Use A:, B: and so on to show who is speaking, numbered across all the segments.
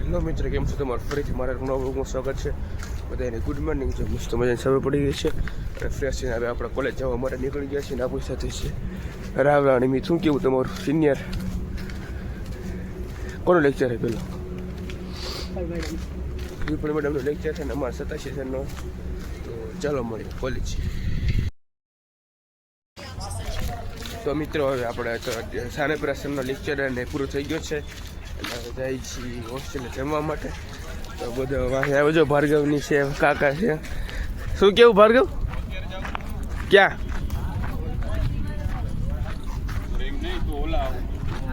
A: Hello મિત્ર, કેમ છો? તમારું ફરીથી મારા નવા વ્લોગમાં સ્વાગત છે. બધાને ગુડ મોર્નિંગ છે. મસ્ત મજાની સવાર પડી ગઈ છે અને ફ્રેશ થઈને હવે આપણે કોલેજ જવા માટે નીકળી ગયા છીએ. અને આપણી સાથે છે રાવલાણી મિત. શું કેવું તમારું સિનિયર? કોનો લેક્ચર છે પેલો? વિપુલ મેડમનો લેક્ચર છે ને અમારા સતાશી સરનો. તો ચાલો મળીએ કોલેજ. તો મિત્રો હવે આપણે સાનેપરા સરનો લેક્ચર અને પૂરો થઈ ગયો છે અને જાય છીએ હોસ્ટેલે જમવા માટે. તો બધો વાંચે આવ્યો જો ભાર્ગવની છે, કાકા છે. શું કેવું ભાર્ગવ? ક્યાં?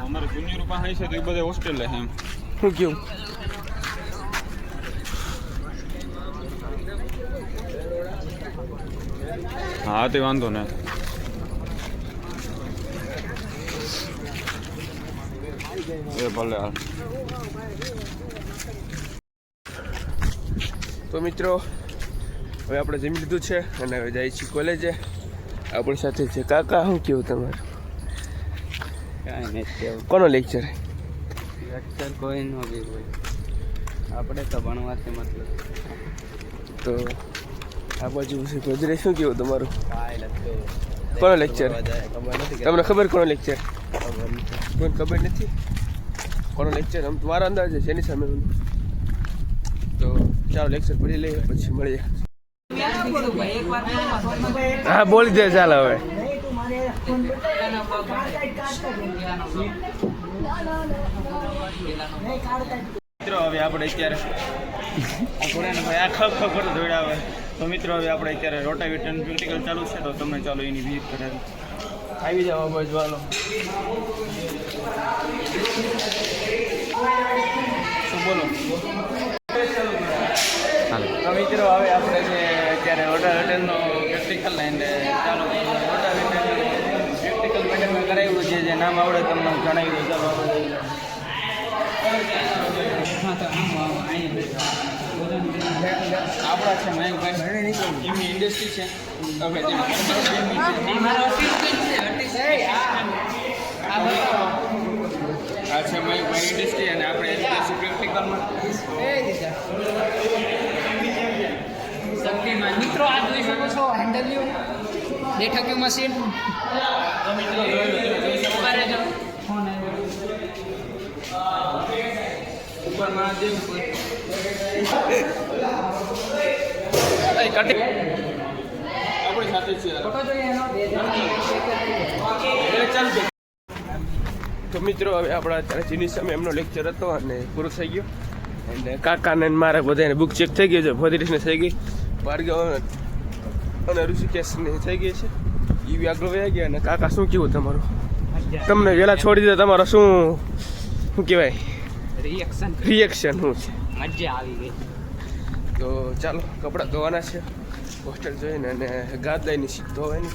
B: અમારે જુનિયર પાસે છે તો એ બધા હોસ્ટેલ છે એમ.
A: શું કેવું?
B: હા તે વાંધો ને. એ ભલે હાલ.
A: તો મિત્રો હવે આપણે જમી લીધું છે અને હવે જાય છીએ કોલેજે. આપણી સાથે છે કાકા. શું કેવું તમારું?
C: કાંઈ નથી કેવું.
A: કોનો લેક્ચર?
C: લેક્ચર કોઈ ન બી હોય, આપણે તો ભણવાથી મતલબ.
A: તો આ બાજુ છે ગોદરે. શું કેવું તમારું?
C: કાંઈ નથી.
A: કોનો લેક્ચર?
C: ખબર નથી.
A: તમને ખબર કોનો લેક્ચર?
C: ખબર નથી.
A: કોઈને ખબર નથી કોનો લેક્ચર? આમ મારા અંદાજે છે એની સામે. તો ચાલો લેક્ચર પડી લઈએ પછી મળીએ. હા બોલી દે ચાલ હવે. મિત્રો હવે આપણે અત્યારે ભાઈ આ ખબર દોડાવે. તો મિત્રો હવે આપણે અત્યારે રોટાવેટર પ્રેક્ટિકલ ચાલુ છે. તો તમે ચાલો એની વિઝિટ કરાવી. આવી જાવ બાજુ હાલો. શું બોલો? તો મિત્રો હવે આપણે છે અત્યારે રોટાવેટરનો પ્રેક્ટિકલ લઈને ચાલો રોટાવેટર પ્રેક્ટિકલ મેડમે કરાવ્યું છે. જે નામ આવડે તમને જણાવ્યું. ચાલો આપણા છે મયંકભાઈ, એમની ઇન્ડસ્ટ્રી છે. હવે આ છે મયંકભાઈ ઇન્ડસ્ટ્રી અને આપણે એજ્યુકેશન પ્રેક્ટિકલમાં
D: શક્તિમાન. મિત્રો આ જોઈ શકો છો હેન્ડલ્યુ બેઠક મશીન.
A: તો મિત્રો જોઈ શકો છો
D: ફોન
A: ઉપર મહાદેવ આપણી સાથે છે.
D: ફોટો જોઈએ એનો.
A: તો મિત્રો હવે આપણા અત્યારે જીની સામે એમનો લેક્ચર હતો અને પૂરો થઈ ગયો. અને કાકાને મારા બધાને બુક ચેક થઈ ગઈ છે. ભદ્રેશને થઈ ગઈ, ભાર્ગવ અને ઋષિકેશને થઈ ગઈ છે. એ બી આગળ વયા ગયા. અને કાકા શું કેવું તમારું? તમને વહેલા છોડી દીધા, તમારો શું કહેવાય રિએક્શન શું છે?
D: મજા આવી ગઈ.
A: તો ચાલો કપડાં ધોવાના છે હોસ્ટેલ જોઈને અને ગાદલાઈની સીટ ધોવાની.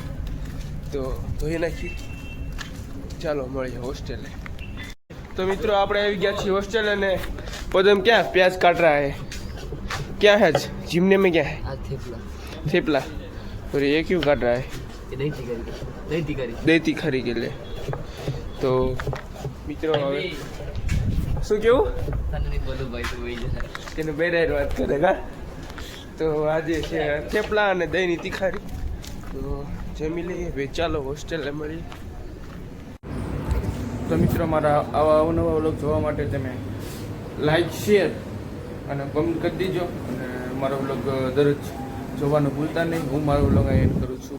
A: તો ધોઈ નાખી. ચાલો મળીએ હોસ્ટેલે. તો મિત્રો આપણે આવી ગયા છીએ હોસ્ટેલ. અને पदम क्या प्याज काट रहा है? क्या है आज जिमने में? क्या है? थेपला. और ये क्यों काट रहा है? दही खरी के लिए. तो मित्रों હવે શું કેવું? તેને બેરાય વાત કરેગા. તો આજે છે થેપલા અને દહીંની તીખારી. તો જમી લઈએ ભાઈ. ચાલો હોસ્ટેલે મળીએ. તો મિત્રો મારા આવા અવનવા વ્લોગ જોવા માટે તમે લાઈક, શેર અને કમેન્ટ કરી દીજો. અને મારો વ્લોગ દરરોજ જોવાનું ભૂલતા નહીં. હું મારો વ્લોગ એન્ડ કરું છું.